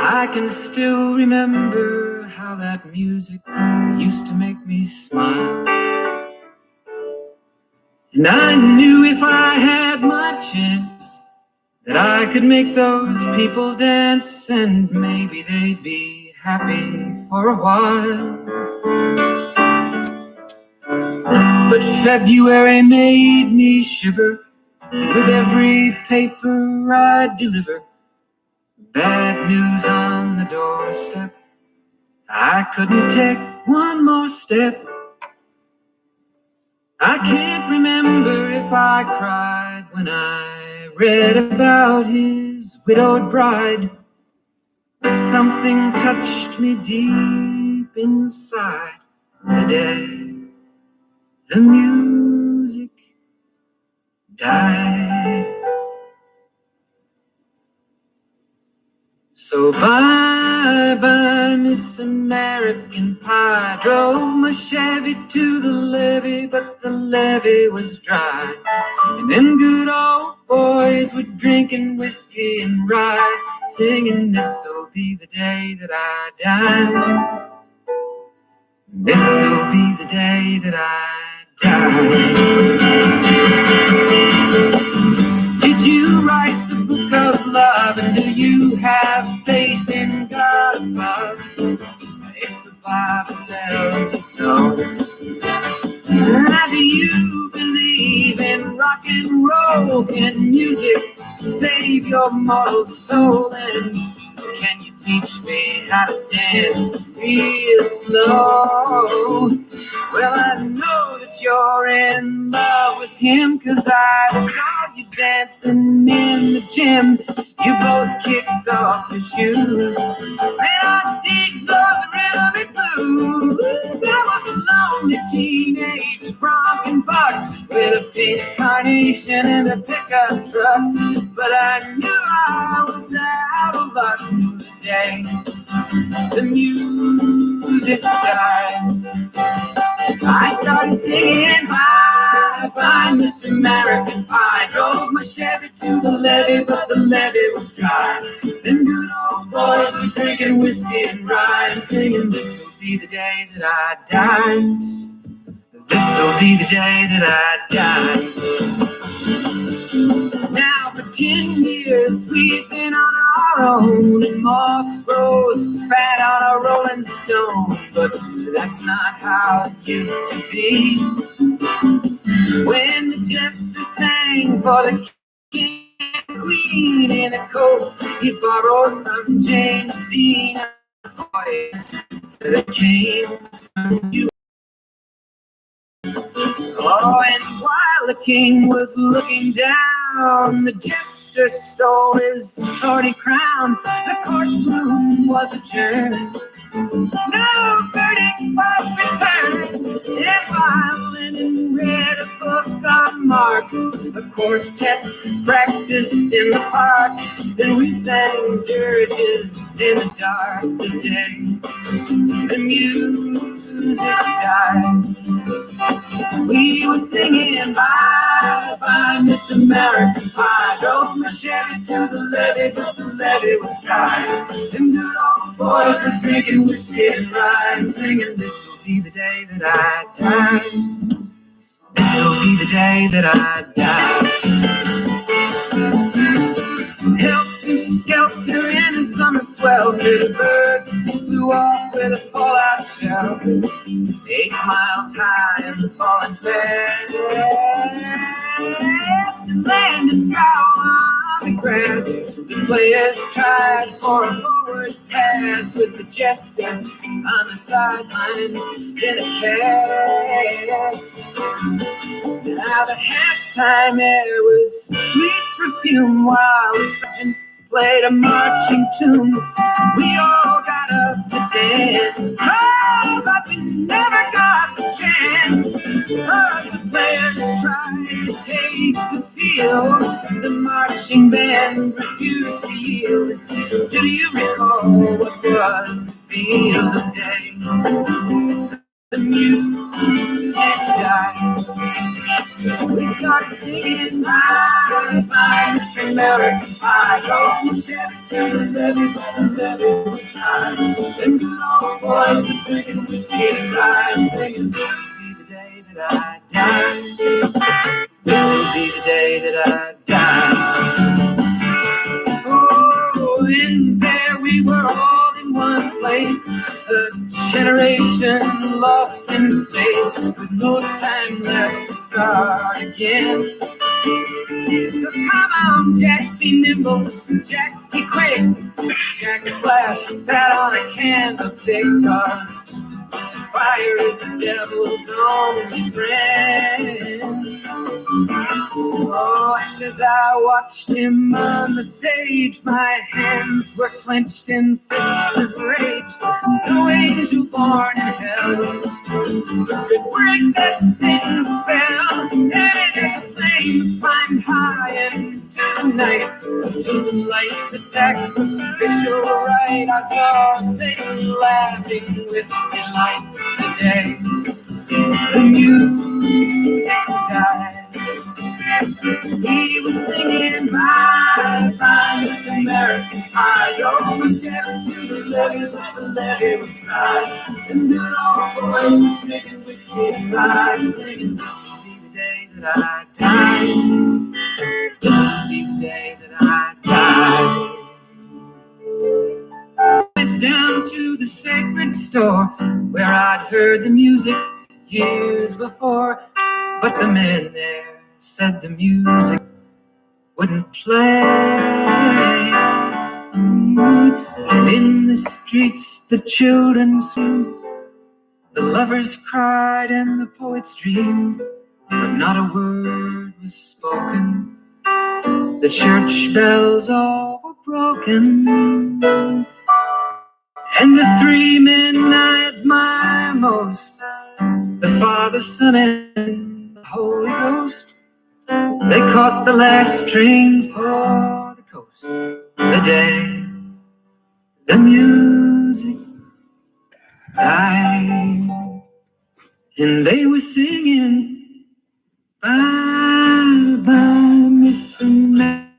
I can still remember how that music used to make me smile. And I knew if I had my chance that I could make those people dance, and maybe they'd be happy for a while. But February made me shiver with every paper I deliver. Bad news on the doorstep, I couldn't take one more step. I can't remember if I cried when I read about his widowed bride, but something touched me deep inside the day the music died. So bye-bye, Miss American Pie. Drove my Chevy to the levee, but the levee was dry. And them good old boys were drinking whiskey and rye, singing, this'll be the day that I die. This'll be the day that I die. Did you write the book of love, and do you have faith in God above? If the Bible tells you so. How do you believe in rock and roll? Can music save your mortal soul? And can you teach me how to dance real slow? Well, I know that you're in love with him, 'cause I saw you dancing in the gym. You both kicked off your shoes, and I dig those rhythmic blues. I was a lonely teenage bronc buck with a pink carnation and a pickup truck, but I knew I was out of luck the day the music died. I started singing bye-bye, Miss American Pie. Drove my Chevy to the levee, but the levee was dry. Them good old boys were drinking whiskey and rye, singing, this'll be the day that I die. This'll be the day that I die. Now for 10 years we've been on our own, and moss grows fat on a rolling stone. But that's not how it used to be. When the jester sang for the king and queen in a coat he borrowed from James Dean, a voice that came from you. Oh, and while the king was looking down, the jester stole his thorny crown. The courtroom was adjourned, no verdict was returned. And while Lennon read a book on Marx, a quartet practiced in the park, then we sang dirges in the dark the day the music died. We were singing bye-bye, Miss American Pie. Drove my Chevy to the levee, but the levee was dry. Them good old boys were drinking whiskey and rye, and singing, this'll be the day that I die. This'll be the day that I die. Helter-skelter in the summer swelter, the birds flew off with a fallout shell. 8 miles high and falling fast, and landed foul on the grass. The players tried for a forward pass, with the jester on the sidelines in a cast. Now the halftime air was sweet perfume, while the sergeants played a marching tune. We all got up to dance, oh, but we never got the chance, 'cause the players tried to take the field. The marching band refused to yield. Do you recall what was the feel of the day the music died? We started singing bye, bye, Miss American Pie. Drove my Chevy to the levee, but the levee was dry. Them good old boys were drinking whiskey and rye, singing, this will be the day that I die. This will be the day that I die. Oh, and there we were all in one place, a generation lost in space, with no time left to start again. So come on, Jack, be nimble, Jack, be quick. Jack Flash sat on a candlestick, 'cause fire is the devil's only friend. Oh, and as I watched him on the stage, my hands were clenched in fists of rage. No angel born in hell could break that Satan spell. And as the flames climbed high into the night, to light the sacrificial rite, I saw Satan laughing with delight. Today, the music died. He was singing bye, bye, Miss American Pie. Drove my Chevy to the levee, but the levee was dry. And good old boys were drinking whiskey and rye, singing, this will be the day that I die. This will be the day that I die. Went down to the sacred store where I'd heard the music years before, but the man there said the music wouldn't play. And in the streets the children screamed, the lovers cried and the poets dreamed, but not a word was spoken. The church bells all were broken. And the three men I admire most, the Father, Son, and the Holy Ghost, they caught the last train for the coast. The day the music died, and they were singing bye bye, Miss America.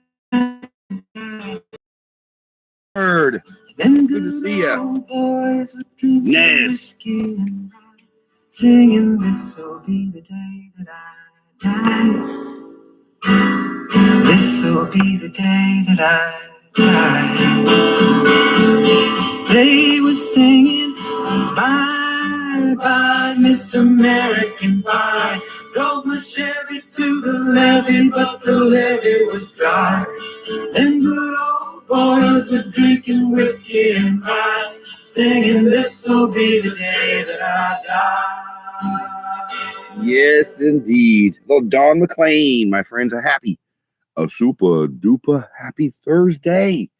Good to see you. Yes. Singing, this will be the day that I die. This will be the day that I die. They were singing bye bye, Miss American Pie. Drove my Chevy to the levee, but the levee was dry. And good old boys were drinking whiskey and rye, singing, this will be the day that I die. Yes, indeed. Little Don McLean, my friends, a super duper happy Thursday.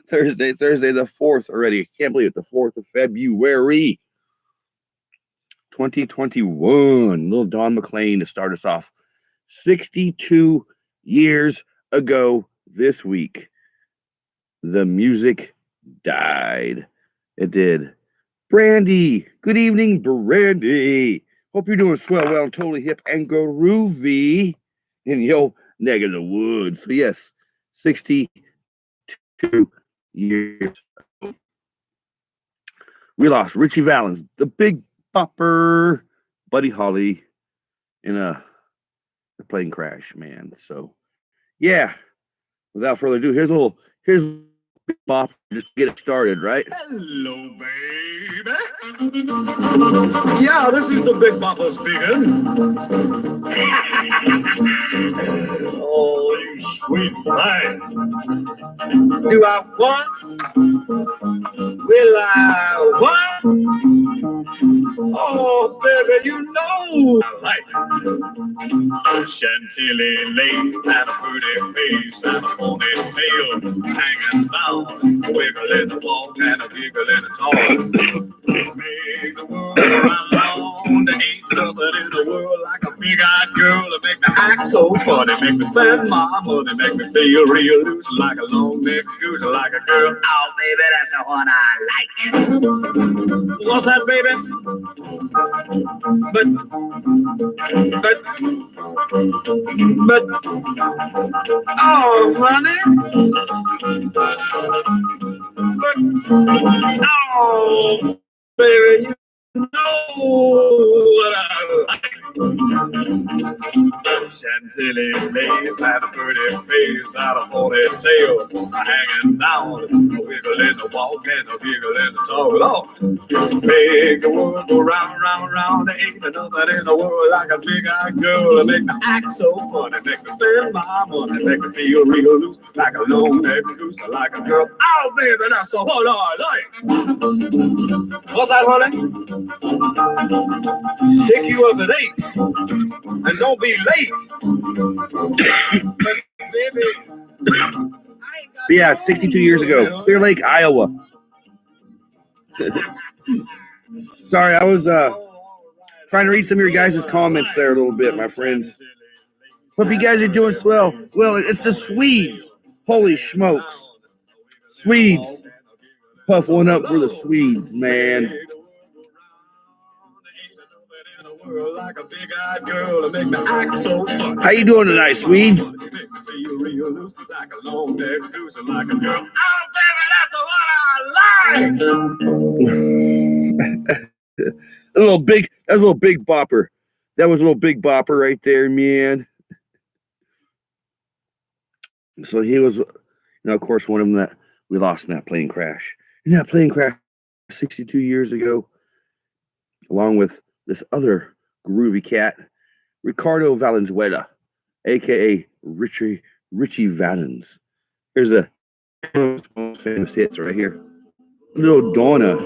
Thursday the 4th already. I can't believe it, the 4th of February 2021. Little Don McLean to start us off 62 years ago this week. The music died. It did. Brandy, good evening, Brandy. Hope you're doing swell, well, and totally hip and groovy in your neck of the woods. So yes, 62 years ago. We lost Richie Valens, the Big Bopper, Buddy Holly, in a plane crash, man. So yeah, without further ado, here's Big Bop, just to get it started, right? Hello, baby. Yeah, this is the Big Bopper speaking. Oh, you sweet thing. Do I what? Will I what? Oh, baby, you know I like it. Chantilly lace and a pretty face and a ponytail hanging down, wiggling the walk and a giggling the talk. Make the world run long. There ain't nothing in the world like a big-eyed girl to make me act so funny, make me spend my money, make me feel real loose like a long-necked goose, like a girl. Oh, baby, that's what I like. What's that, baby? But, oh, honey. But, oh, baby, you know what I like. Chantilly lace had a pretty face, had a ponytail hanging down, a wiggle in the walk and a wiggle in the talk. Lord, make the world go round, round, round. There ain't nothing in the world like a big-eyed girl. Make me act so funny, make me spend my money, make me feel real loose, like a long-necked goose, like a girl. Oh, baby, that's so what I like. What's that, honey? Pick you up at 8, and don't be late. But, baby, So yeah, 62 years ago, Clear Lake, Iowa. Sorry, I was trying to read some of your guys' comments there a little bit, my friends. Hope you guys are doing swell. Well, it's the Swedes. Holy smokes. Swedes. Puff one up for the Swedes, man. How you doing tonight, Swedes? That's a little big bopper. That was a little big bopper right there, man. So he was, of course, one of them that we lost in that plane crash. In that plane crash 62 years ago, along with this other groovy cat, Ricardo Valenzuela, a.k.a. Richie Valens. Here's a famous hits right here. Little Donna.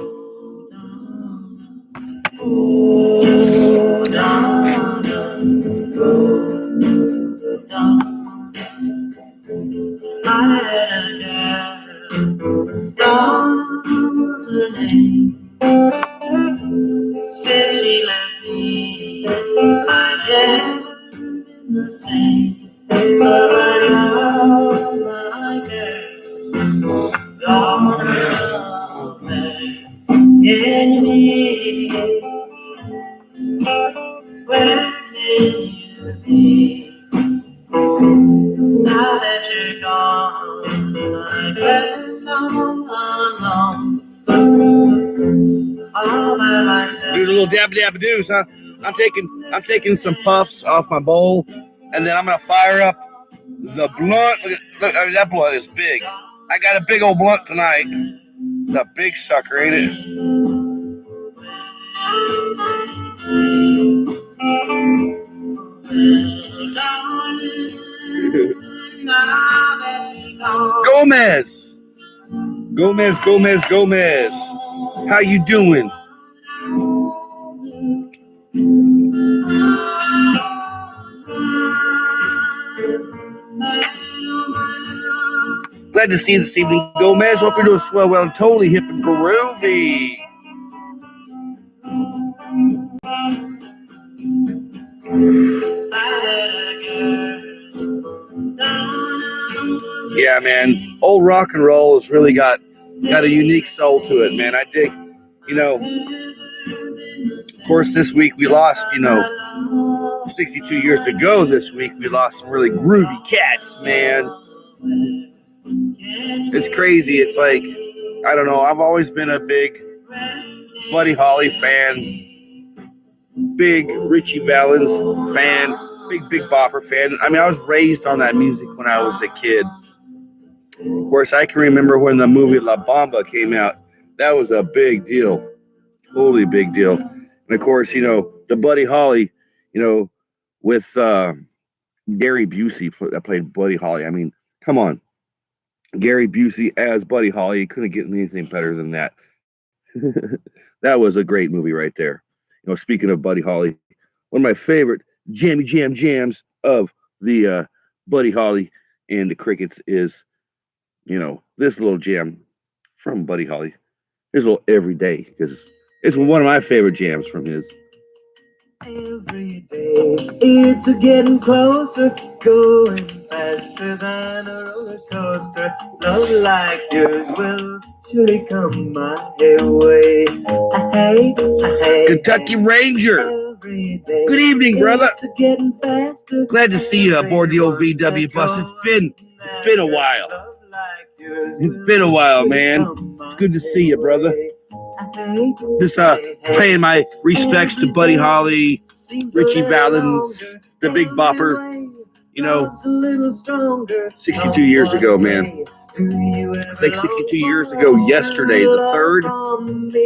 Oh, Donna, I had a girl, Donna's her name. Since she left me, I can't been the same. But I love my girl, Donna, can you be? Where can you be? Now that you're gone, I can't come alone. All by myself. Do a little dabba dabba doos, huh? I'm taking some puffs off my bowl, and then I'm gonna fire up the blunt. Look, I mean, that blunt is big. I got a big old blunt tonight. It's a big sucker, ain't it? Gomez. How you doing? Glad to see you this evening, Gomez. Hope you're doing swell, well, and totally hip and groovy. Yeah, man. Old rock and roll has really got a unique soul to it, man. I dig, of course, this week we lost, 62 years ago this week, we lost some really groovy cats, man. It's crazy. It's like, I don't know. I've always been a big Buddy Holly fan, big Richie Valens fan, big Bopper fan. I mean, I was raised on that music when I was a kid. Of course, I can remember when the movie La Bamba came out. That was a big deal. Totally big deal. And of course, the Buddy Holly, with Gary Busey that played Buddy Holly. I mean, come on. Gary Busey as Buddy Holly. You couldn't get anything better than that. That was a great movie right there. Speaking of Buddy Holly, one of my favorite jams of the Buddy Holly and the Crickets is, this little jam from Buddy Holly. Here's a little Every Day, because it's one of my favorite jams from his. Every day it's getting closer, going faster than a roller coaster. Love like yours will surely come my way. Hey, Kentucky Ranger. Good evening, brother. Getting faster. Glad to see you aboard the old VW bus. It's been a while. It's been a while, man. It's good to see you, brother. Just paying my respects to Buddy Holly, Richie Valens, the Big Bopper. You know, 62 years ago, man. I think 62 years ago yesterday, the 3rd.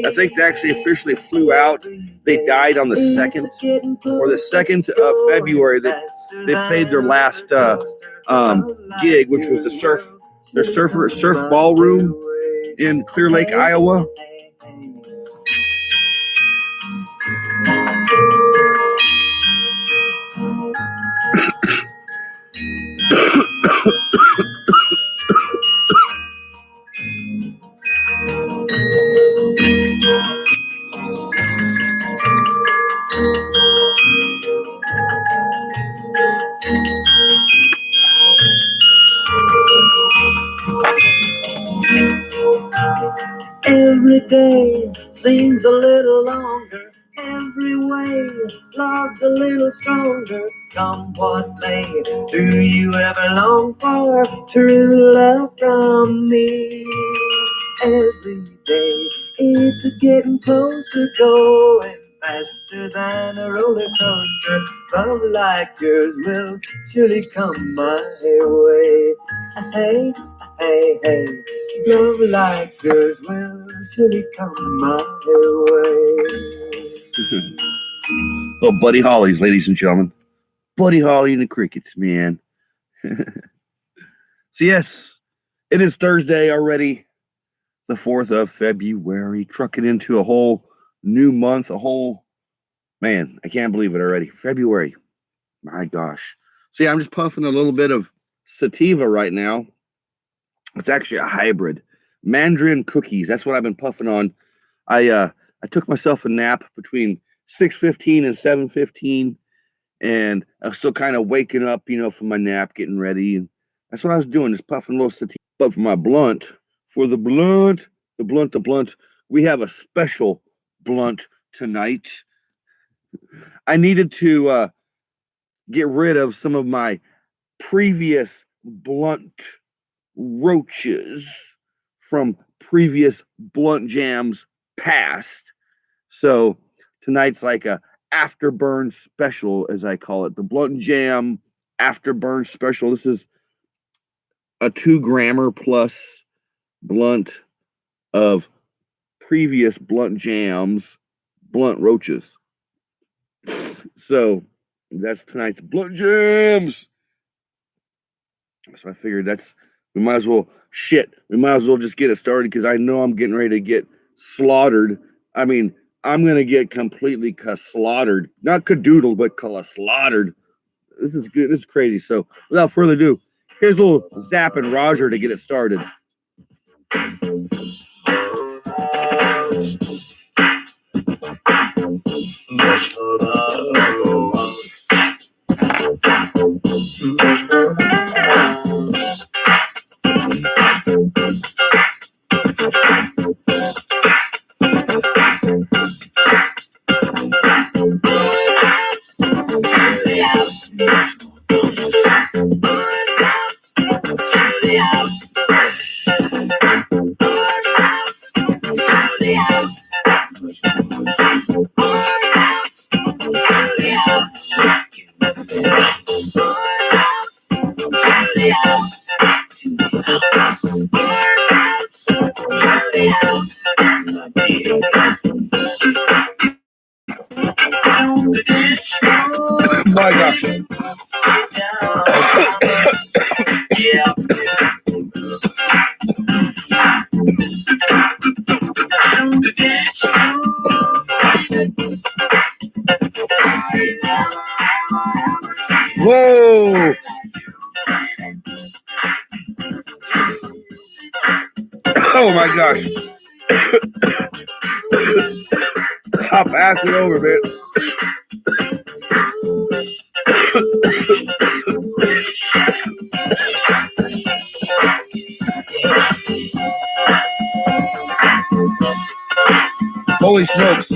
I think they actually officially flew out. They died on the 2nd or the 2nd of February. They played their last gig, which was their surf ballroom in Clear Lake, Iowa. Every day seems a little longer. Every way love's a little stronger. Come what may, do you ever long for true love from me? Every day it's getting closer, going faster than a roller coaster. Love like yours will surely come my way. Hey, hey, love like yours will surely come my way. Oh, Buddy Holly's, ladies and gentlemen. Buddy Holly and the Crickets, man. So yes, it is Thursday already, the 4th of February, trucking into a whole new month, man, I can't believe it already. February, my gosh. See, I'm just puffing a little bit of sativa right now. It's actually a hybrid. Mandarin cookies, that's what I've been puffing on. I took myself a nap between 6:15 and 7:15, and I was still kind of waking up, from my nap, getting ready, and that's what I was doing, just puffing a little sativa. But for my blunt, the blunt, we have a special blunt tonight. I needed to get rid of some of my previous blunt roaches from previous BluntJamz past. So tonight's like a afterburn special, as I call it, the BluntJamz afterburn special. This is a 2-grammer plus blunt of previous BluntJamz blunt roaches. So that's tonight's BluntJamz. So I figured we might as well just get it started, because I know I'm getting ready to get slaughtered. I mean, I'm going to get completely slaughtered. Not cadoodled, but slaughtered. This is good. This is crazy. So without further ado, here's a little Zap and Roger to get it started. My gosh. Whoa. Oh my gosh. I'll pass it over, man. Holy smokes.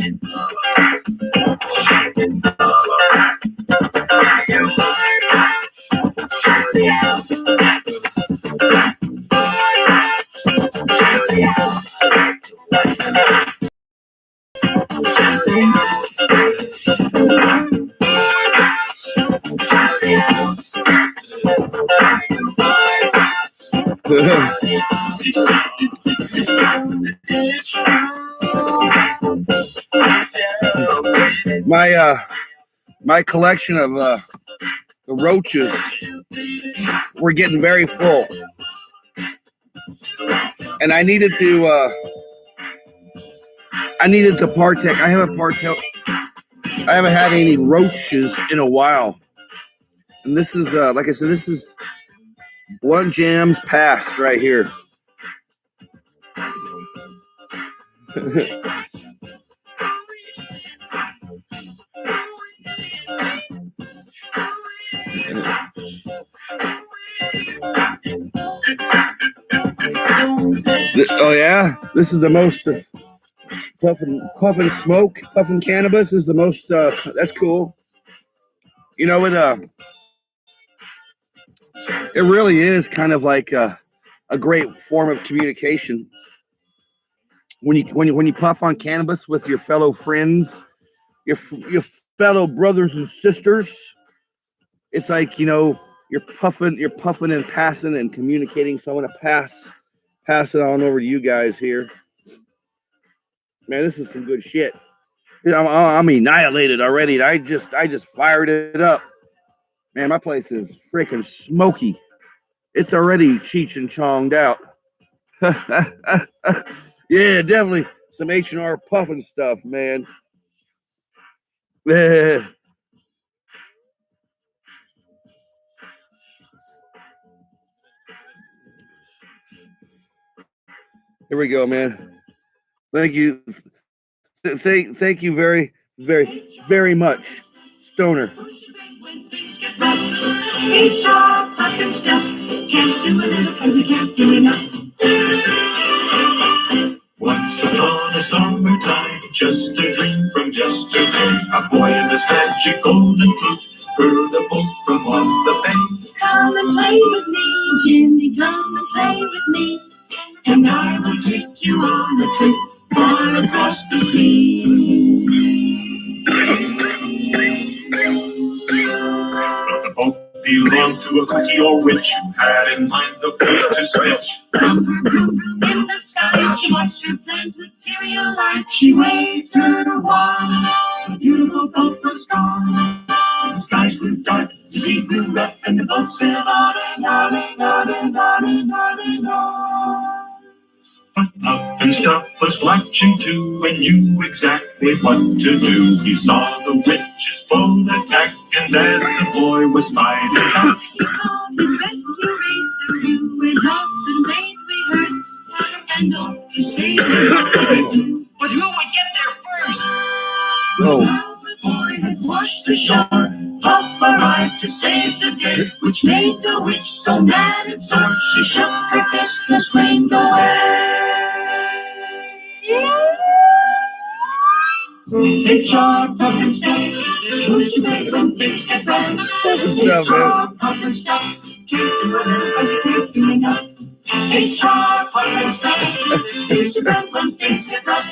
My collection of the roaches were getting very full, and I needed to partake. I haven't had any roaches in a while, and this is like I said, this is BluntJamz past right here. Oh yeah, this is the most puffing smoke, puffing cannabis is the most. That's cool. You know, it really is kind of like a great form of communication. When you puff on cannabis with your fellow friends, your fellow brothers and sisters, it's like, you know, you're puffing and passing and communicating. So I want to pass it on over to you guys here. Man, this is some good shit. I'm annihilated already. I just fired it up. Man, my place is freaking smoky. It's already Cheech and Chonged out. Yeah, definitely some H&R puffing stuff, man. Here we go, man. Thank you. Thank you very, very, very much, Stoner. Once upon a summertime, just a dream from yesterday, a boy in this magic golden flute heard a boat from off the bay. Come and play with me, Jimmy, come and play with me, and I will take you on a trip far across the sea. But the boat belonged to a cookie or witch who had in mind the fate to snitch. From her room in the sky, she watched her plans materialize. She waved her wand, the beautiful boat was gone. The skies grew dark, the sea grew rough, and the boat sailed on and on and on and on and on and on. But Puffin Stuff was watching too and knew exactly what to do. He saw the witch's boat attack, and as the boy was fighting back, he called his rescue racer, who was often made rehearse, and hoped to save the boat. But who would get there first? Well, now the boy had washed ashore, Puff arrived to save the day, which made the witch so mad and sore. She shook her fist and screamed away. H.R. Puffin Stuff, who's your mate when things get rough? H.R. Puffin Stuff, can't do a little cause you can't do enough. H.R. Puffin Stuff, who's your mate when things get rough?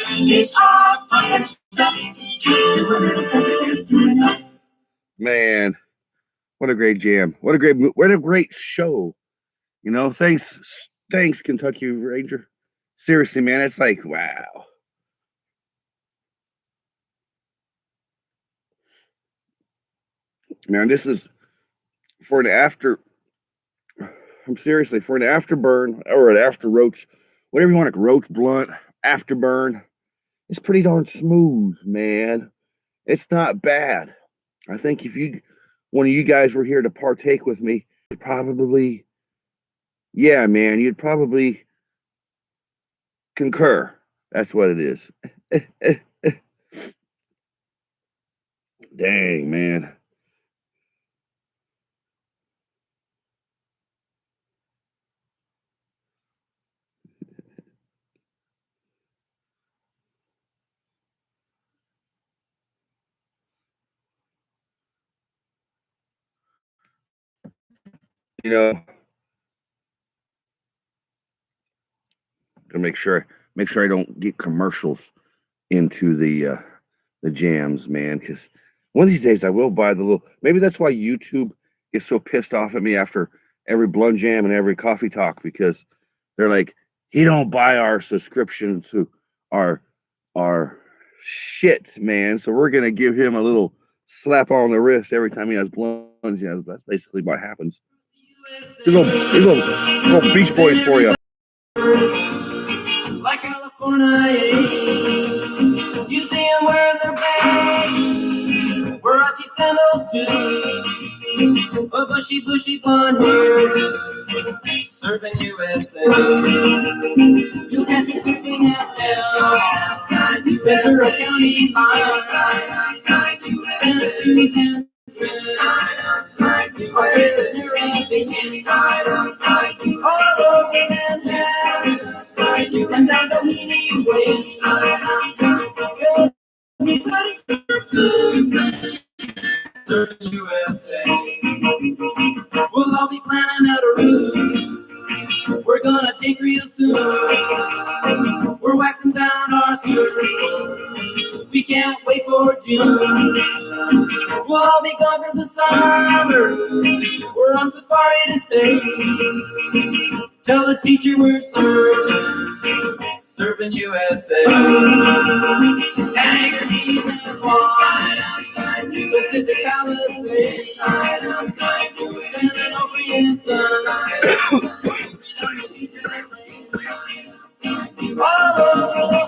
H.R. Puffin Stuff, can't do a little cause you can't do enough. Man, what a great jam. What a great show. You know, thanks Kentucky Ranger. Seriously, man, it's like, wow. Man, this is for an afterburn or an after roach, whatever you want, a roach blunt, afterburn. It's pretty darn smooth, man. It's not bad. I think if one of you guys were here to partake with me, you'd probably concur. That's what it is. Dang, man. you know, to make sure I don't get commercials into the jams, man, because one of these days I will buy the little, maybe that's why YouTube gets so pissed off at me after every Blunt Jam and every Coffee Talk, because they're like, he don't buy our subscription to our shit, man, so we're gonna give him a little slap on the wrist every time he has Blunt Jams. That's basically what happens. These little Beach Boys for you. Like California, you see them wearing their baggies, Warachi sandals too, a bushy blonde hair, surfing USA. You'll catch him surfing at Ventura County line, Santa Cruz and outside, all over Manhattan, and down the Meany Way, everybody's surfing USA. We'll all be planning out a route we're gonna take real soon. We're waxing down our surf. We can't wait for June. We'll all be gone for the summer. We're on safari to stay. Tell the teacher we're surfing USA. Hang your knees in the outside. This is a Palisade. Outside. Santa Fe inside. All over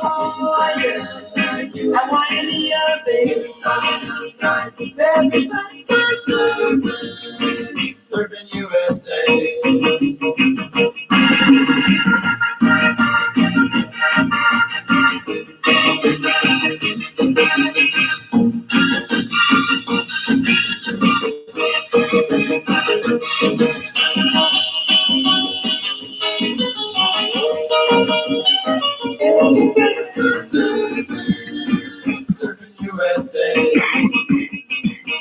Hawaii, baby. Everybody's gonna surfing USA. Surfing USA.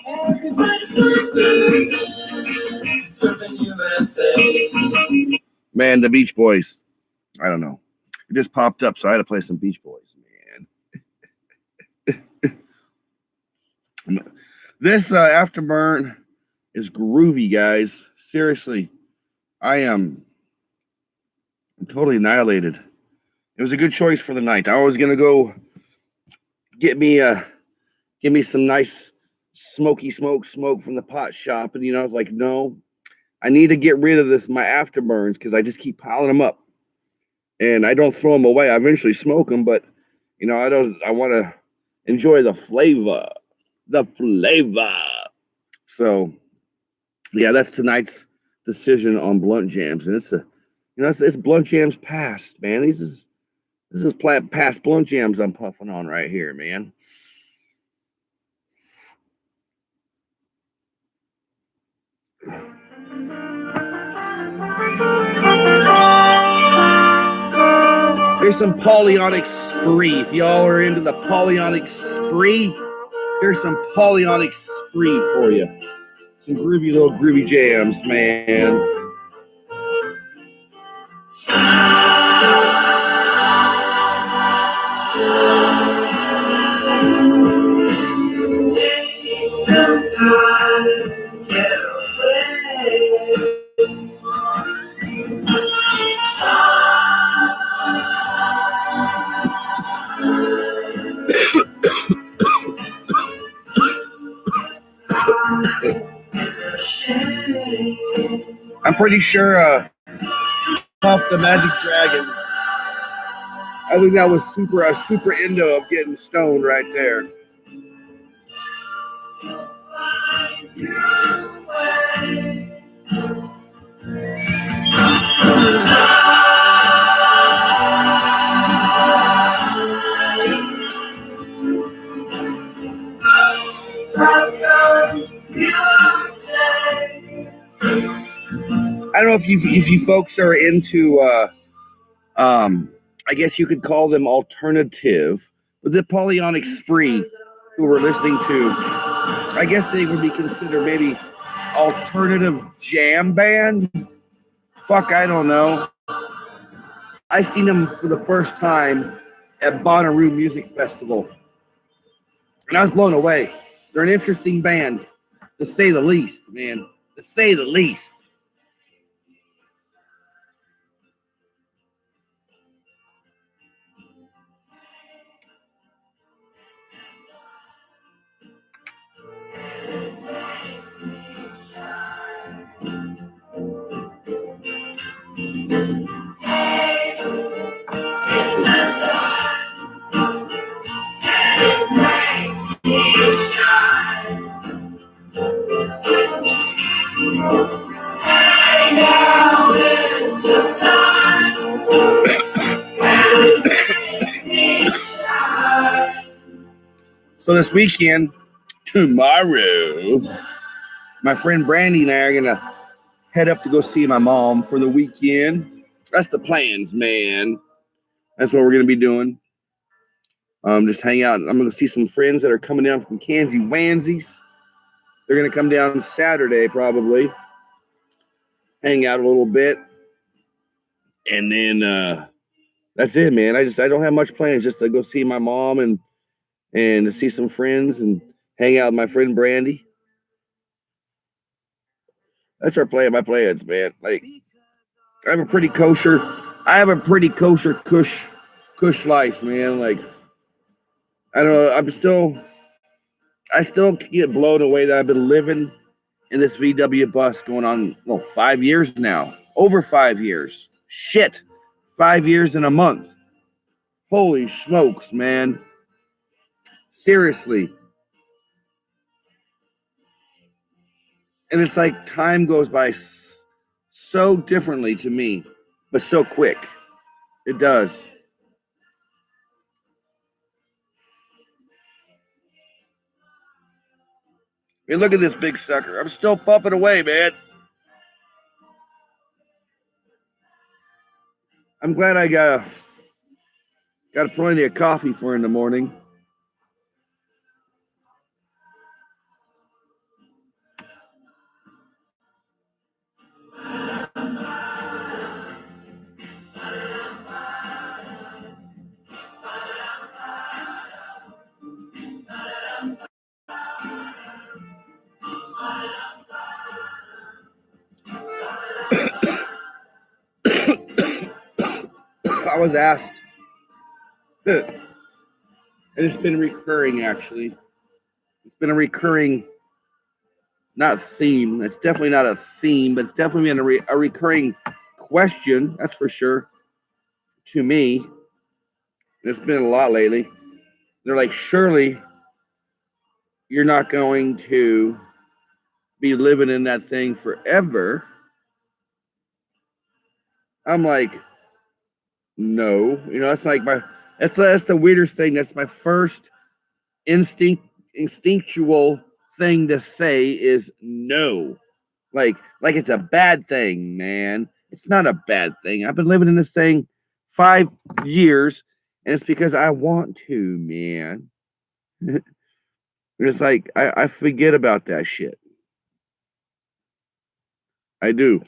Everybody's surfing USA. Man, the Beach Boys. I don't know. It just popped up, so I had to play some Beach Boys, man. This Afterburn is groovy, guys. Seriously, I'm totally annihilated. It was a good choice for the night. I was gonna go get me some nice smoky smoke from the pot shop, and I was like, no, I need to get rid of my Afterburns because I just keep piling them up, and I don't throw them away. I eventually smoke them, but I want to enjoy the flavor. So yeah, that's tonight's decision on Blunt Jams, and it's Blunt Jams past, man. This is past Blunt Jams I'm puffing on right here, man. Here's some Polyonic Spree. If y'all are into the Polyonic Spree, here's some Polyonic Spree for you. Some groovy jams, man. Take some time, get away. I'm pretty sure Puff the Magic Dragon. I think that was a super endo of getting stoned right there. I don't know if you folks are into I guess you could call them alternative, but the Polyonic Spree who we're listening to, I guess they would be considered maybe alternative jam band. Fuck, I don't know. I seen them for the first time at Bonnaroo Music Festival, and I was blown away. They're an interesting band, to say the least, man. To say the least. So this weekend, tomorrow, my friend Brandy and I are gonna head up to go see my mom for the weekend. That's the plans, man. That's what we're gonna be doing. Just hang out. I'm gonna see some friends that are coming down from Kansas Wansies. They're gonna come down Saturday probably, hang out a little bit, and then that's it, man. I don't have much plans. Just to go see my mom and to see some friends and hang out with my friend Brandy. That's our plan. My plans, man. Like I have a pretty kosher kush life, man. Like I don't know. I still get blown away that I've been living in this VW bus going on 5 years now. Over 5 years. Shit. 5 years and a month. Holy smokes, man. Seriously. And it's like time goes by so differently to me, but so quick. It does. Hey, look at this big sucker. I'm still pumping away, man. I'm glad I got plenty of coffee for in the morning. I was asked, and it's been recurring actually. It's been a recurring, not theme. It's definitely not a theme, but it's definitely been a recurring question. That's for sure. To me, and it's been a lot lately. They're like, surely you're not going to be living in that thing forever. I'm like, no. That's like that's the weirdest thing. That's my first instinctual thing to say is no. Like it's a bad thing, man. It's not a bad thing. I've been living in this thing 5 years, and it's because I want to, man. It's like I forget about that shit. I do.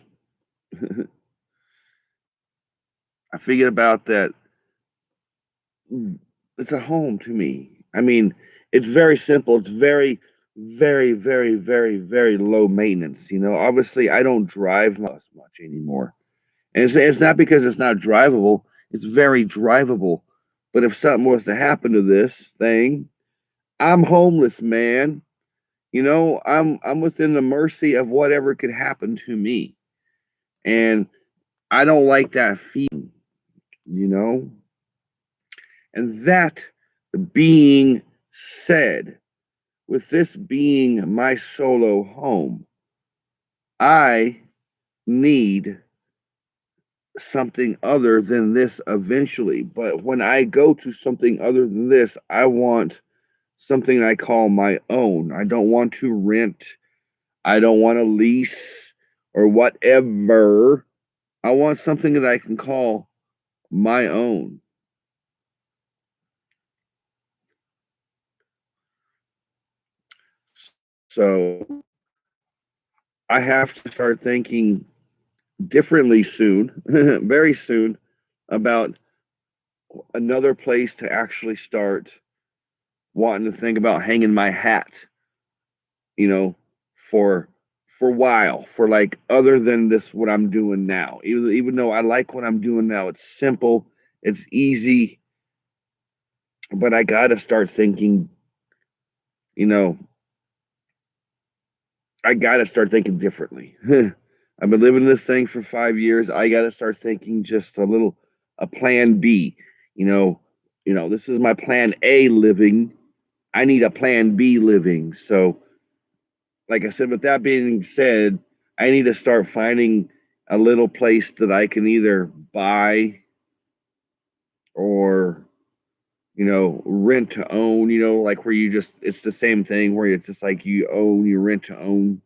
I forget about that. It's a home to me. I mean, it's very simple. It's very, very, very, very, very low maintenance. Obviously, I don't drive much anymore. And it's not because it's not drivable. It's very drivable. But if something was to happen to this thing, I'm homeless, man. I'm within the mercy of whatever could happen to me. And I don't like that feeling, you know? And that being said, with this being my solo home, I need something other than this eventually. But when I go to something other than this, I want something I call my own. I don't want to rent. I don't want to lease or whatever. I want something that I can call my own. So I have to start thinking differently soon, very soon, about another place to actually start wanting to think about hanging my hat, you know, for a while, for like other than this what I'm doing now. Even though I like what I'm doing now, it's simple, it's easy, but I gotta start thinking, you know, I gotta start thinking differently. I've been living this thing for 5 years. I gotta start thinking just a plan B. This is my plan A living. I need a plan B living. So, like I said, with that being said, I need to start finding a little place that I can either buy or, rent to own, like where it's the same thing where it's just like you rent to own.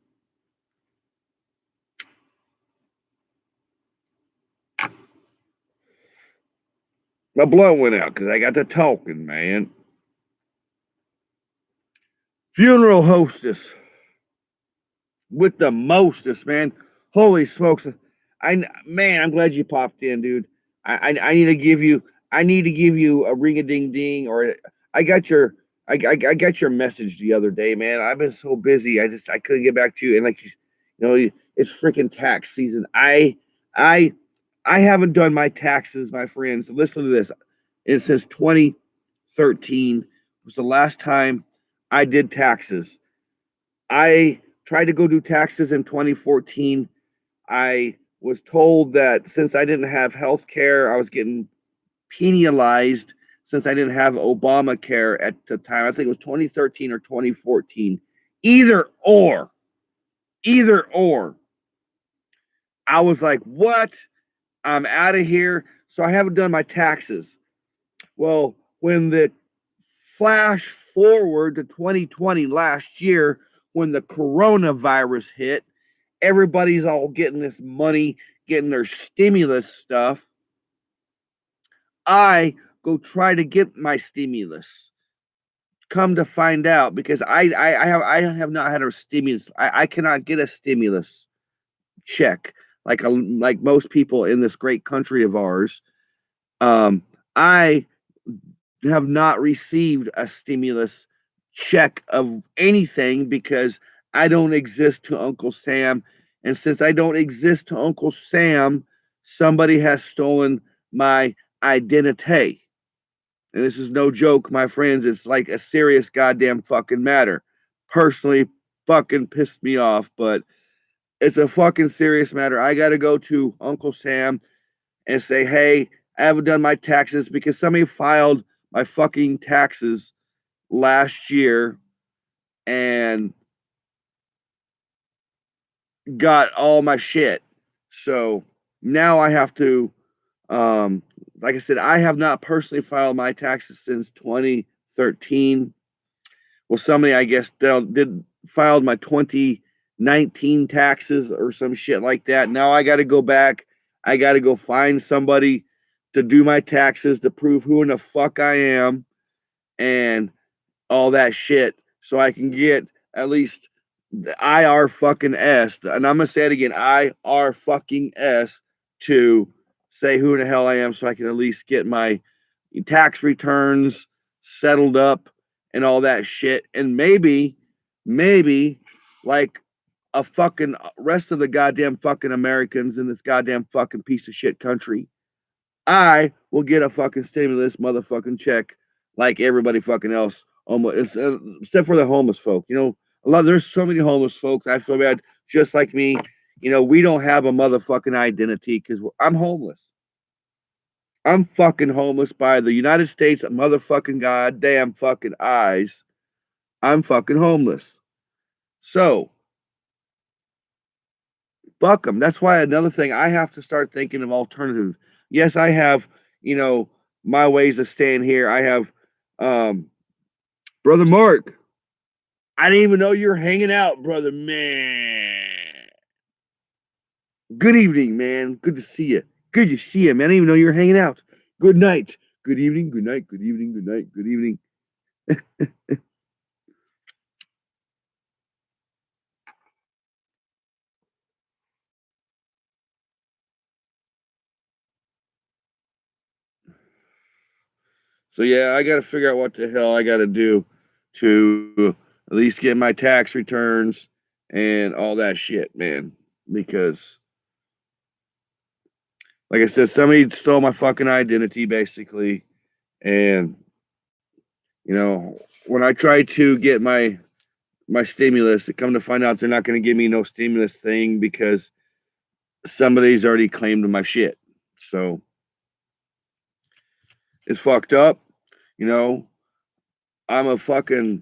My blood went out because I got to talking, man. Funeral hostess with the mostest, man. Holy smokes! I'm glad you popped in, dude. I need to give you a ring a ding ding, or I got your I got your message the other day, man. I've been so busy, I couldn't get back to you, and like it's freaking tax season. I I haven't done my taxes, my friends. Listen to this. It says 2013 was the last time I did taxes. I tried to go do taxes in 2014. I was told that since I didn't have health care, I was getting penalized since I didn't have Obamacare at the time. I think it was 2013 or 2014. Either or. Either or. I was like, what? I'm out of here. So I haven't done my taxes. Well, when the flash forward to 2020 last year, when the coronavirus hit, everybody's all getting this money, getting their stimulus stuff. I go try to get my stimulus. Come to find out, because I have not had a stimulus. I cannot get a stimulus check like most people in this great country of ours. I have not received a stimulus check of anything because I don't exist to Uncle Sam. And since I don't exist to Uncle Sam, somebody has stolen my identity. And this is no joke, my friends. It's like a serious goddamn fucking matter. Personally, fucking pissed me off, but it's a fucking serious matter. I got to go to Uncle Sam and say, hey, I haven't done my taxes because somebody filed my fucking taxes last year and got all my shit. So now I have to, like I said, I have not personally filed my taxes since 2013. Well, somebody, I guess, did filed my 2019 taxes or some shit like that. Now I got to go back. I got to go find somebody to do my taxes to prove who in the fuck I am and all that shit, so I can get at least the IR fucking S. And I'm gonna say it again, IR fucking S, to say who in the hell I am, so I can at least get my tax returns settled up and all that shit. And maybe like a fucking rest of the goddamn fucking Americans in this goddamn fucking piece of shit country, I will get a fucking stimulus motherfucking check like everybody fucking else. Almost, except for the homeless folk. There's so many homeless folks. I feel bad, just like me. We don't have a motherfucking identity because I'm homeless. I'm fucking homeless by the United States motherfucking goddamn fucking eyes. I'm fucking homeless. So, fuck them. That's why another thing, I have to start thinking of alternatives. Yes, I have, my ways of staying here. I have, Brother Mark. I didn't even know you're hanging out, brother, man. Good evening, man. Good to see you. Good to see you, man. I didn't even know you're hanging out. Good night. Good evening. Good night. Good evening. Good night. Good evening. So yeah, I got to figure out what the hell I got to do to at least get my tax returns and all that shit, man. Because, like I said, somebody stole my fucking identity, basically. And, you know, when I tried to get my stimulus, it come to find out they're not going to give me no stimulus thing because somebody's already claimed my shit. So it's fucked up. You know, I'm a fucking.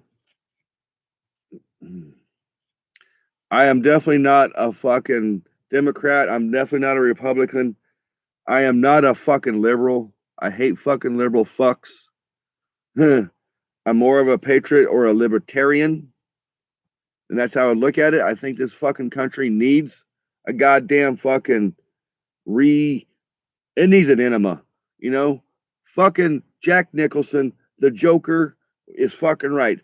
I am definitely not a fucking Democrat. I'm definitely not a Republican. I am not a fucking liberal. I hate fucking liberal fucks. I'm more of a patriot or a libertarian. And that's how I look at it. I think this fucking country needs a goddamn fucking re. It needs an enema, you know? Fucking Jack Nicholson, the Joker, is fucking right.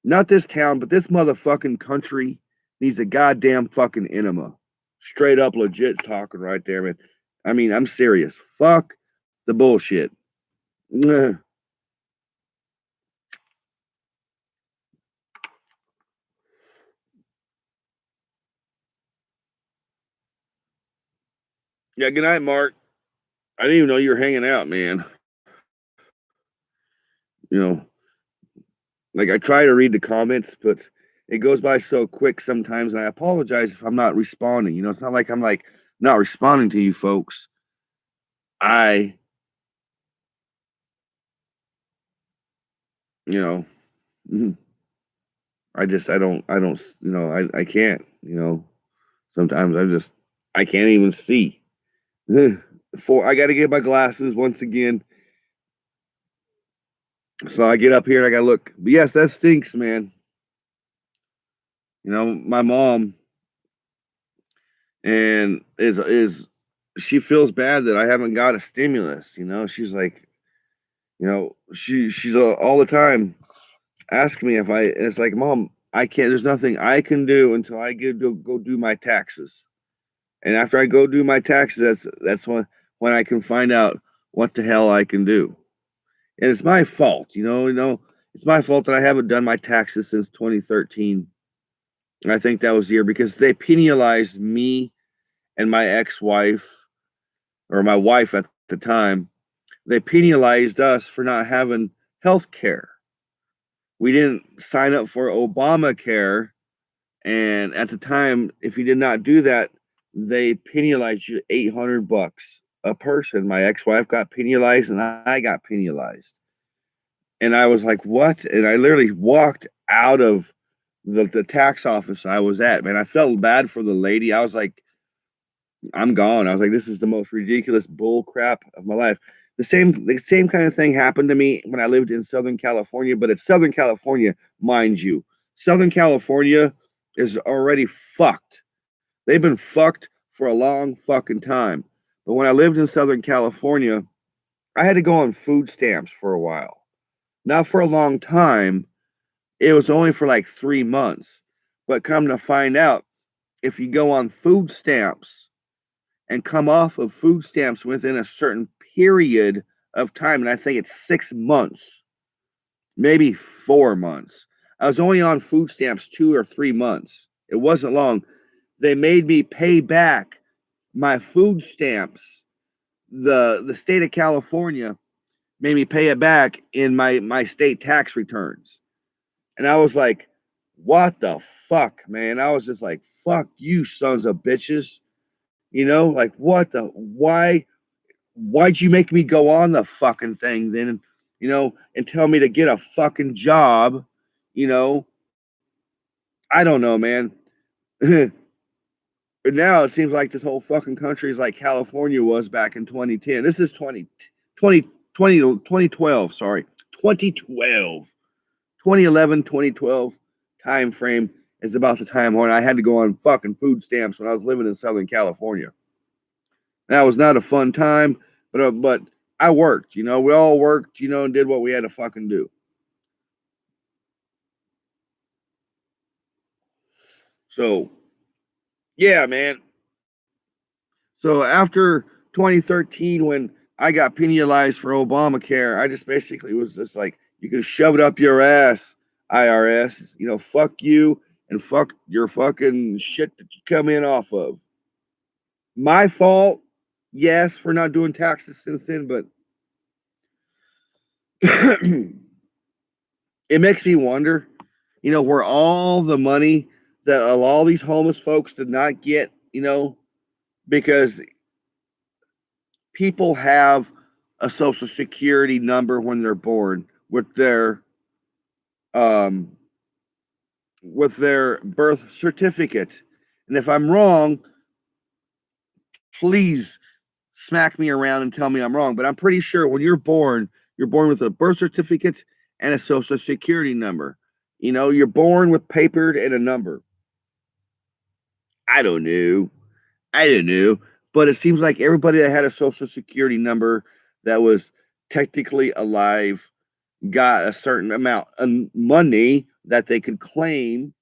Not this town, but this motherfucking country needs a goddamn fucking enema. Straight up legit talking right there, man. I mean, I'm serious. Fuck the bullshit. Yeah, good night, Mark. I didn't even know you were hanging out, man. You know, like I try to read the comments, but it goes by so quick sometimes, and I apologize if I'm not responding. You know, it's not like I'm like not responding to you folks. I, you know, mhm, I don't, I can't, sometimes I can't even see. I got to get my glasses once again. So I get up here and I got to look. But yes, that stinks, man. You know, my mom and is she feels bad that I haven't got a stimulus. You know, she's like, she's all the time asking me if I. And it's like, Mom, I can't. There's nothing I can do until I go do my taxes. And after I go do my taxes, that's when I can find out what the hell I can do. And it's my fault, it's my fault that I haven't done my taxes since 2013. I think that was the year because they penalized me and my ex-wife or my wife at the time. They penalized us for not having health care. We didn't sign up for Obamacare. And at the time, if you did not do that, they penalized you $800 a person. My ex-wife got penalized and I got penalized. And I was like, what? And I literally walked out of the tax office I was at, man. I felt bad for the lady. I was like, I'm gone. I was like, this is the most ridiculous bull crap of my life. The same kind of thing happened to me when I lived in Southern California, but it's Southern California, mind you. Southern California is already fucked. They've been fucked for a long fucking time. But when I lived in Southern California, I had to go on food stamps for a while. Not for a long time. It was only for like 3 months. But come to find out, if you go on food stamps and come off of food stamps within a certain period of time, and I think it's 6 months, maybe 4 months. I was only on food stamps 2 or 3 months. It wasn't long. They made me pay back my food stamps. The state of California made me pay it back in my state tax returns. And I was like, what the fuck, man? I was just like, fuck you, sons of bitches. Like why'd you make me go on the fucking thing then, and tell me to get a fucking job, you know? I don't know, man. But now it seems like this whole fucking country is like California was back in 2010. This is 2012, sorry. 2012. 2011, 2012 time frame is about the time when I had to go on fucking food stamps when I was living in Southern California. That was not a fun time, but I worked, we all worked, and did what we had to fucking do. So, yeah, man. So after 2013, when I got penalized for Obamacare. I just basically was just like, you can shove it up your ass, IRS. You know, fuck you and fuck your fucking shit that you come in off of. My fault, yes, for not doing taxes since then, but it makes me wonder, you know, where all the money that all these homeless folks did not get, you know, because people have a social security number when they're born with their birth certificate. And if I'm wrong, please smack me around and tell me I'm wrong. But I'm pretty sure when you're born with a birth certificate and a social security number. You know, you're born with papered and a number. I don't know. But it seems like everybody that had a social security number that was technically alive got a certain amount of money that they could claim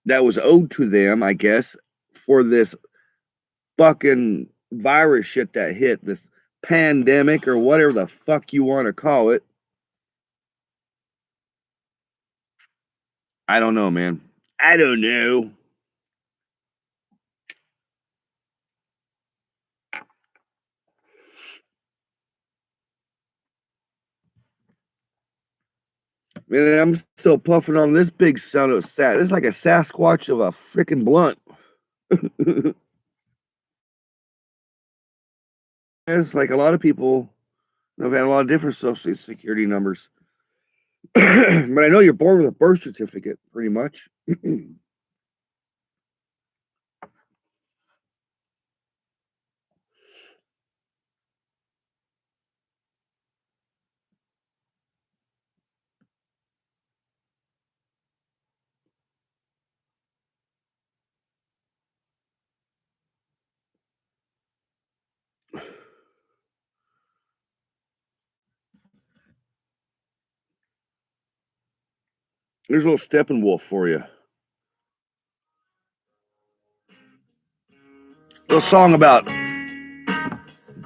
that was owed to them, I guess, for this fucking virus shit that hit, this pandemic or whatever the fuck you want to call it. I don't know, man. I don't know. Man, I'm still puffing on this big son of a This is like a Sasquatch of a freaking blunt. It's like a lot of people have had a lot of different social security numbers. But I know you're born with a birth certificate, pretty much. There's a little Steppenwolf for you. A little song about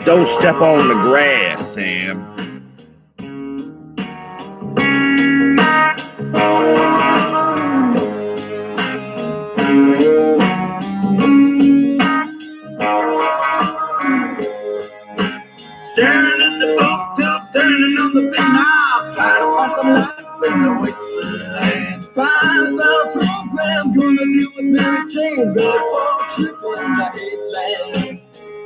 don't step on the grass, Sam. Staring at the book tub, turning on the big knob, trying to find some life in the wasteland. Find a program gonna deal with Mary Jane, ready for a trip in the headland.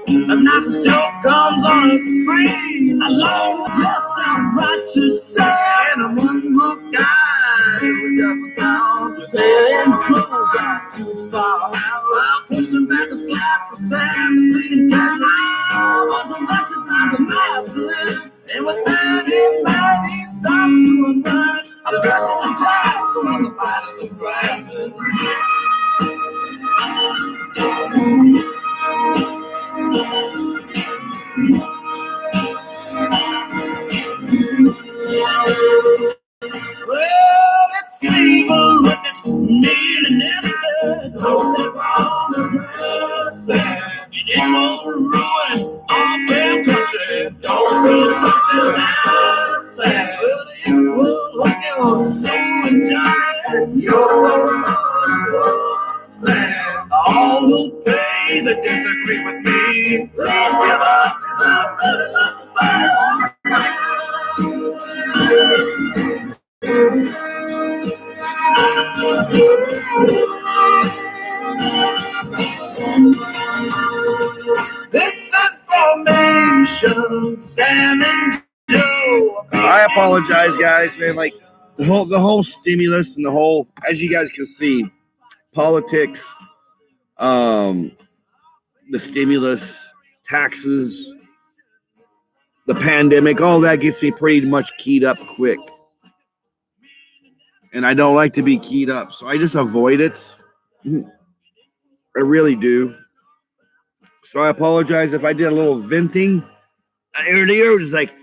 A Nazi joke comes on a screen, along with your self-righteous self, and a one-book guy who doesn't count his head and clothes out too far. While pushing back his glass of Sam, I was elected by the masses, and with that in mind, he starts doing right. I'm pressing the time on the finest of grasses. Well, it's evil when it's neat and nested. Close up on the grass, and it won't ruin our fair country. Don't be such an ass. Well, it was like it was so enjoying. You're so sad. All will pay that disagree with me. Please give up. I've really lost the fight. This information, Sam and Joe. I apologize, guys, man. Like the whole stimulus and the whole, as you guys can see, politics, the stimulus, taxes, the pandemic, all that gets me pretty much keyed up quick. And I don't like to be keyed up, so I just avoid it. I really do. So I apologize if I did a little venting earlier. It was like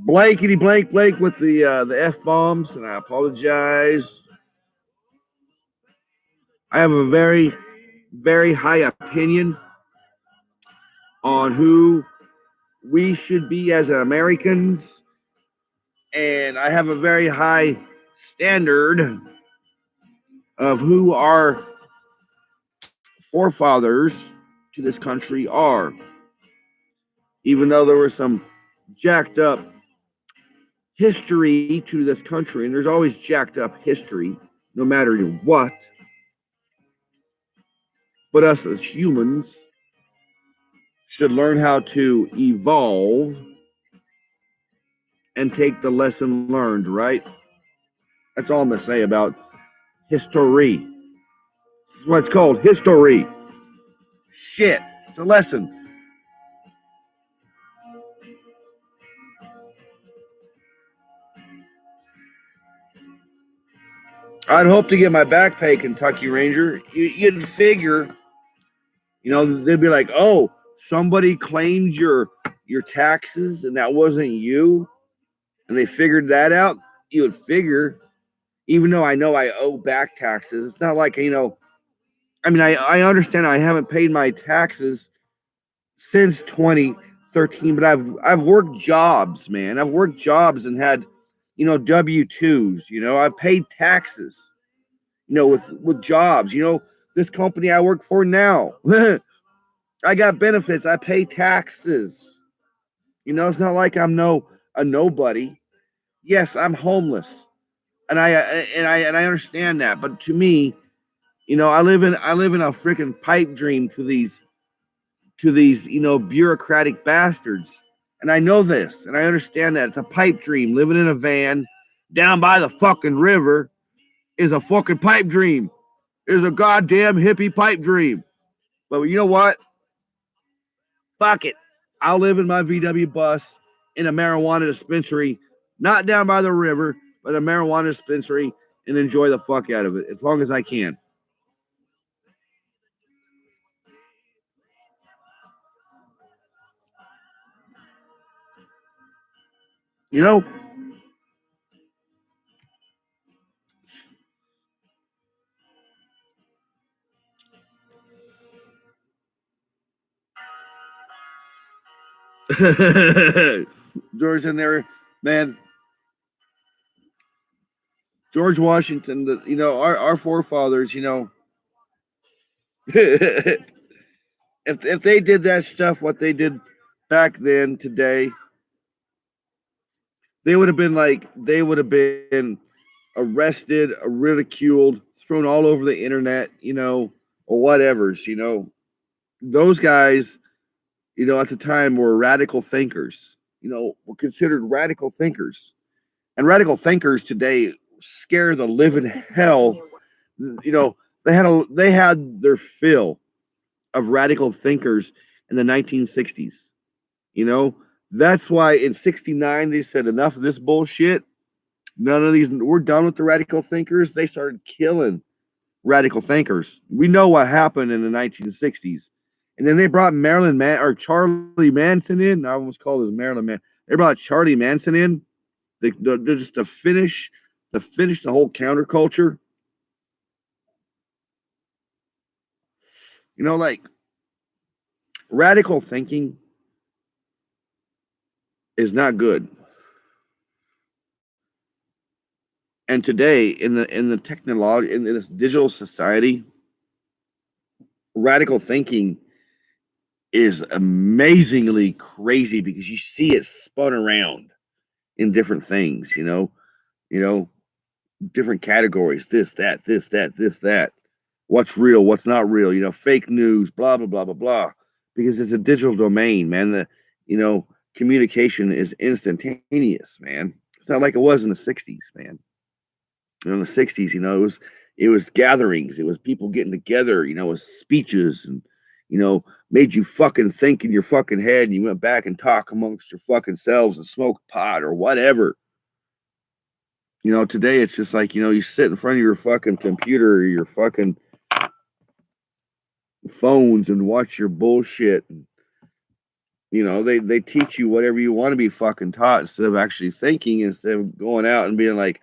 blankety blank with the F-bombs, and I apologize. I have a very, very high opinion on who we should be as Americans, and I have a very high standard of who our forefathers to this country are. Even though there was some jacked up history to this country, and there's always jacked up history, no matter what. But us as humans should learn how to evolve and take the lesson learned, right? That's all I'm going to say about history. This is what it's called, history. Shit, it's a lesson. I'd hope to get my back pay, Kentucky Ranger. You'd figure, they'd be like, oh, somebody claimed your taxes and that wasn't you, and they figured that out. You would figure, even though I know I owe back taxes, it's not like, I understand I haven't paid my taxes since 2013, but I've worked jobs, man. I've worked jobs and had, W-2s, I've paid taxes, with jobs, this company I work for now. I got benefits. I pay taxes. It's not like I'm a nobody. Yes, I'm homeless. And I understand that, but to me, I live in a freaking pipe dream to these bureaucratic bastards. And I know this, and I understand that it's a pipe dream. Living in a van down by the fucking river is a fucking pipe dream. Is a goddamn hippie pipe dream. But you know what? Fuck it. I'll live in my VW bus in a marijuana dispensary, not down by the river, but a marijuana dispensary, and enjoy the fuck out of it as long as I can. You know? George in there, man. George Washington, our forefathers, if they did that stuff, what they did back then, today, they would have been arrested, ridiculed, thrown all over the internet, or whatever's, those guys, at the time were radical thinkers, were considered radical thinkers. And radical thinkers today scare the living hell. They had their fill of radical thinkers in the 1960s. That's why in 69 they said enough of this bullshit. None of these, we're done with the radical thinkers. They started killing radical thinkers. We know what happened in the 1960s. And then they brought Charlie Manson in. I almost called his Marilyn Man. They brought Charlie Manson in. Just to finish the whole counterculture. Like radical thinking is not good. And today in the technology, in this digital society, radical thinking is amazingly crazy because you see it spun around in different things, different categories, this, that, what's real, what's not real, fake news, blah, blah, blah, blah, blah, because it's a digital domain, man. The, communication is instantaneous, man. It's not like it was in the 60s, man. In the 60s, it was gatherings. It was people getting together, it was speeches and, made you fucking think in your fucking head, and you went back and talk amongst your fucking selves and smoked pot or whatever. Today it's just like, you sit in front of your fucking computer or your fucking phones and watch your bullshit. And, they teach you whatever you want to be fucking taught instead of actually thinking, instead of going out and being like,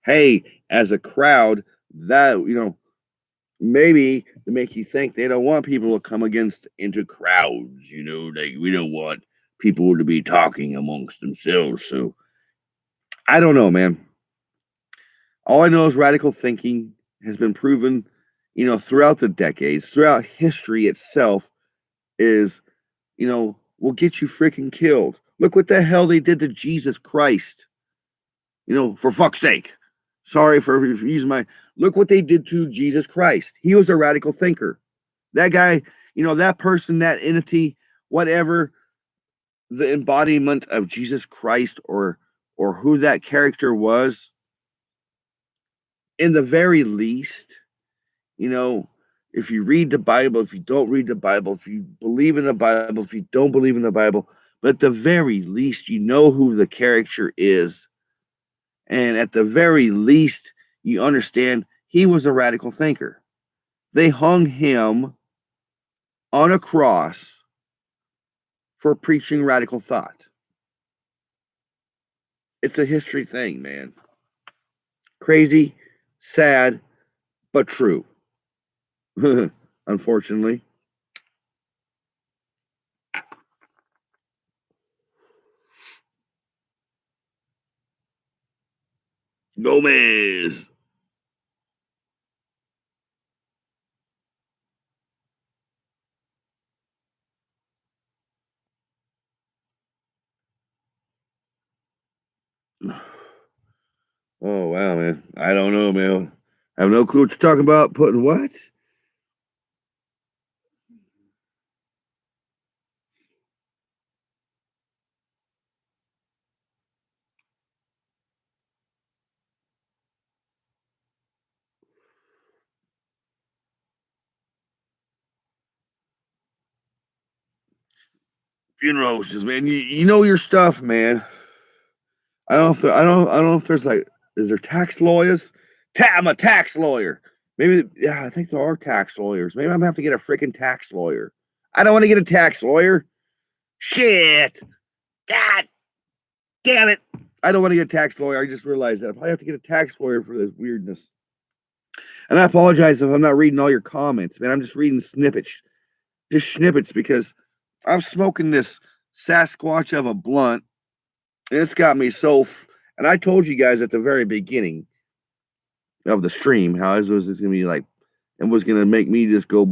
hey, as a crowd, that, maybe to make you think they don't want people to come into crowds, like we don't want people to be talking amongst themselves. So I don't know, man. All I know is radical thinking has been proven, throughout the decades, throughout history itself, is, will get you freaking killed. Look what the hell they did to Jesus Christ. For fuck's sake. Sorry for using my. Look what they did to Jesus Christ. He was a radical thinker. That guy, that person, that entity, whatever, the embodiment of Jesus Christ or who that character was, in the very least, if you read the Bible, if you don't read the Bible, if you believe in the Bible, if you don't believe in the Bible, but at the very least, you know who the character is. And at the very least, you understand he was a radical thinker. They hung him on a cross for preaching radical thought. It's a history thing, man. Crazy, sad, but true. Unfortunately. Gomez. Oh, wow, man. I don't know, man. I have no clue what you're talking about. Putting what? Funerals, man. You know your stuff, man. I don't know if there's like, is there tax lawyers? I'm a tax lawyer. Maybe, yeah, I think there are tax lawyers. Maybe I'm gonna have to get a freaking tax lawyer. I don't want to get a tax lawyer. Shit. God damn it. I don't want to get a tax lawyer. I just realized that. I probably have to get a tax lawyer for this weirdness. And I apologize if I'm not reading all your comments, man. I'm just reading snippets. Just snippets because I'm smoking this Sasquatch of a blunt. And it's got me so. And I told you guys at the very beginning of the stream how this was going to be like, it was going to make me just go.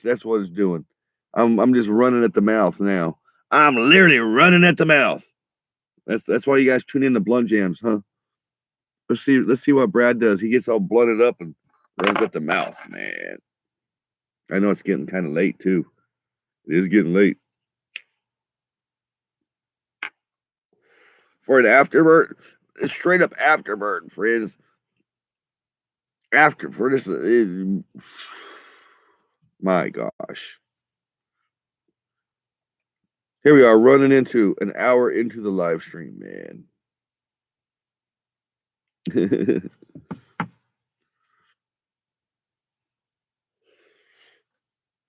That's what it's doing. I'm just running at the mouth now. I'm literally running at the mouth. That's why you guys tune in to BluntJamz, huh? Let's see what Brad does. He gets all blooded up and runs at the mouth, man. I know it's getting kind of late too. It is getting late. For an afterburn, straight up afterburn, friends. For this, my gosh. Here we are running into an hour into the live stream, man.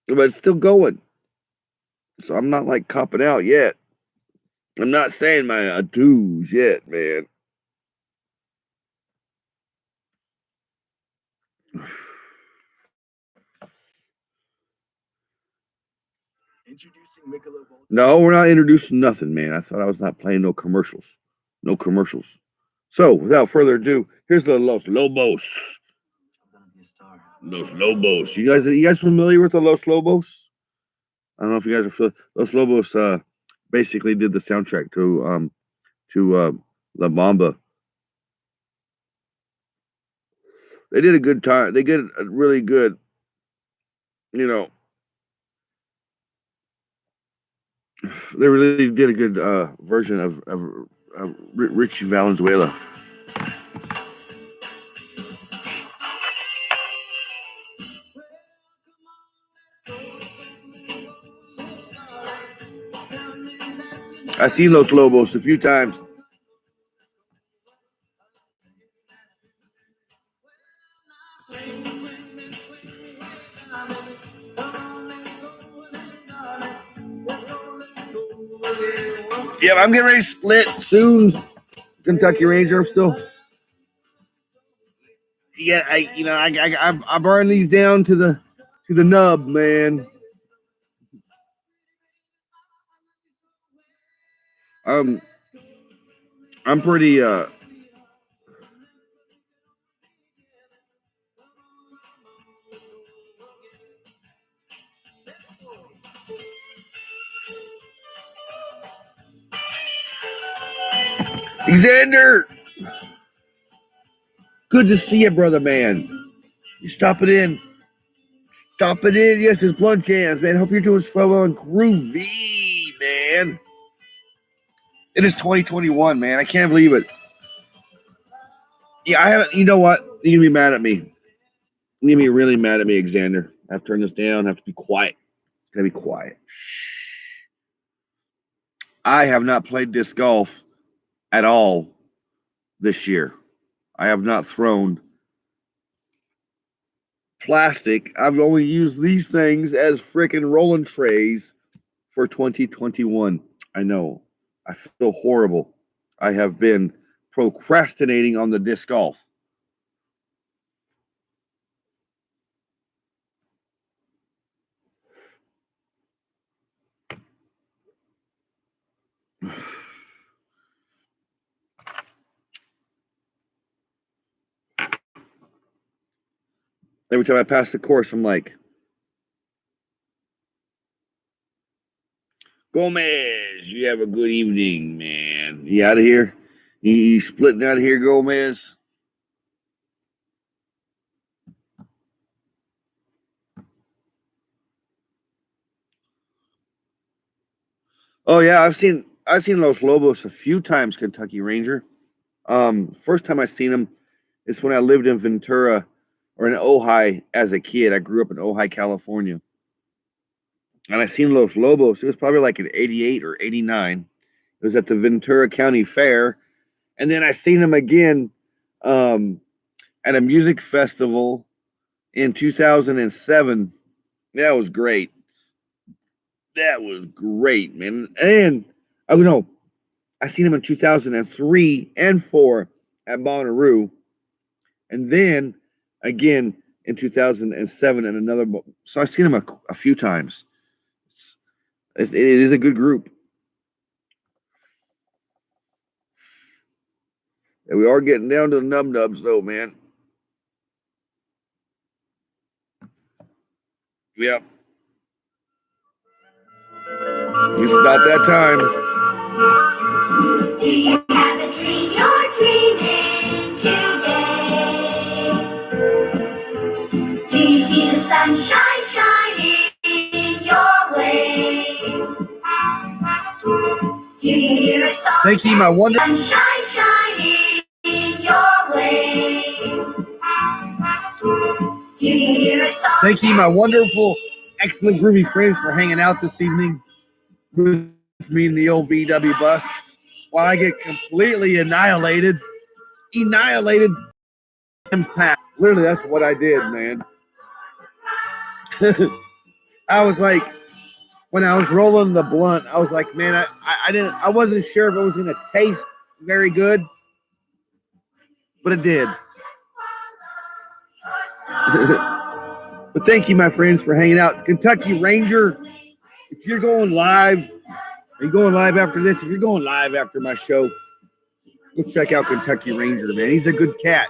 But it's still going. So I'm not like copping out yet. I'm not saying my adieus yet, man. No, we're not introducing nothing, man. I thought I was not playing no commercials. No commercials. So, without further ado, here's the Los Lobos. Los Lobos. You guys familiar with the Los Lobos? I don't know if you guys are familiar. Los Lobos basically did the soundtrack to La Bamba. They did a good time. They did a really good, they really did a good version of Richie Valenzuela. I've seen Los Lobos a few times. Yeah, I'm getting ready to split soon. Kentucky Ranger, I'm still. Yeah, I burn these down to the nub, man. I'm pretty Xander. Good to see you, brother man. You stopping in. Stopping in. Yes, it's BluntJamz, man. Hope you're doing swell and groovy, man. It is 2021, man. I can't believe it. Yeah, I haven't. You know what? You're gonna be mad at me. You're gonna be really mad at me, Xander. I have to turn this down. I have to be quiet. It's gotta be quiet. I have not played disc golf at all this year. I have not thrown plastic. I've only used these things as freaking rolling trays for 2021. I know. I feel horrible. I have been procrastinating on the disc golf. Every time I pass the course, I'm like, Gomez, you have a good evening, man. You out of here? You splitting out of here, Gomez? Oh yeah, I've seen Los Lobos a few times, Kentucky Ranger. First time I seen him is when I lived in Ventura or in Ojai as a kid. I grew up in Ojai, California. And I seen Los Lobos. It was probably like in 88 or 89. It was at the Ventura County Fair. And then I seen him again at a music festival in 2007. That was great. That was great, man. And I seen him in 2003 and 4 at Bonnaroo. And then again in 2007 and another. So I've seen him a few times. It is a good group. And we are getting down to the nub-nubs, though, man. Yep. It's about that time. Do you have a dream you're dreaming today? Do you see the sunshine shining your way? Do you hear a song? Thank you, my wonderful. Sunshine shining your way. Do you hear a song? Thank you, my wonderful, excellent, groovy friends, for hanging out this evening with me in the old VW bus while I get completely annihilated. Literally, that's what I did, man. I was like, when I was rolling the blunt, I was like, man, I wasn't sure if it was gonna taste very good, but it did. But thank you, my friends, for hanging out. Kentucky Ranger, if you're going live, are you going live after this? If you're going live after my show, go check out Kentucky Ranger, man. He's a good cat.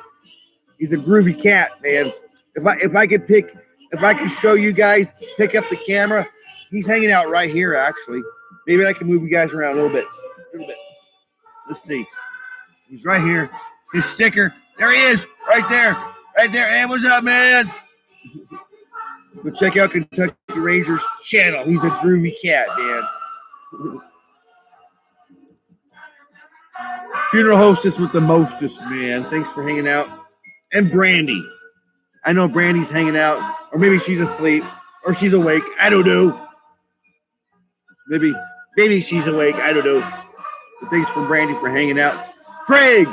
He's a groovy cat, man. If I could show you guys, pick up the camera, he's hanging out right here, actually. Maybe I can move you guys around a little bit. Let's see. He's right here. His sticker. There he is. Right there. Hey, what's up, man? Go check out Kentucky Ranger's channel. He's a groovy cat, man. Funeral hostess with the mostest, man. Thanks for hanging out. And Brandy. I know Brandy's hanging out. Or maybe she's asleep. Or she's awake. I don't know. Maybe she's awake. I don't know. But thanks for Brandy for hanging out. Craig.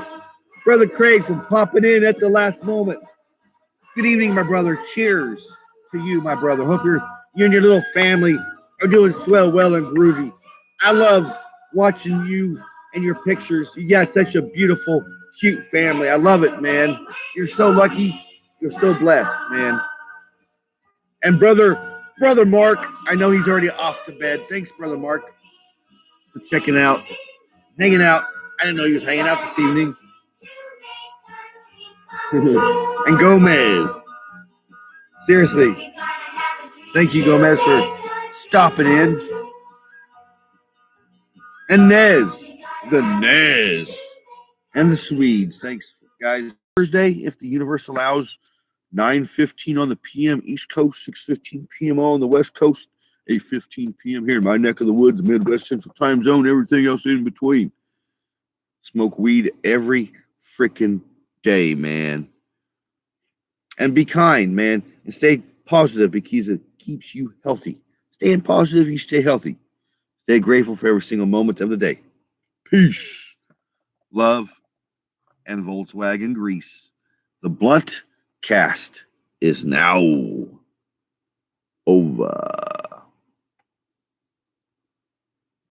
Brother Craig from popping in at the last moment. Good evening, my brother. Cheers to you, my brother. Hope you and your little family are doing swell, well, and groovy. I love watching you and your pictures. You got such a beautiful, cute family. I love it, man. You're so lucky. You're so blessed, man. And brother Mark, I know he's already off to bed. Thanks, brother Mark, for checking out. hanging out. I didn't know he was hanging out this evening. And Gomez. Seriously. Thank you, Gomez, for stopping in. And Nez. The Nez. And the Swedes. Thanks, guys. Thursday, if the universe allows, 9:15 on the PM East Coast, 6:15 PM on the West Coast, 8:15 PM here in my neck of the woods, Midwest Central Time Zone, everything else in between. Smoke weed every freaking day, man. And be kind, man. And stay positive because it keeps you healthy. Staying positive, you stay healthy. Stay grateful for every single moment of the day. Peace, love, and Volkswagen grease. The Blunt Cast is now over.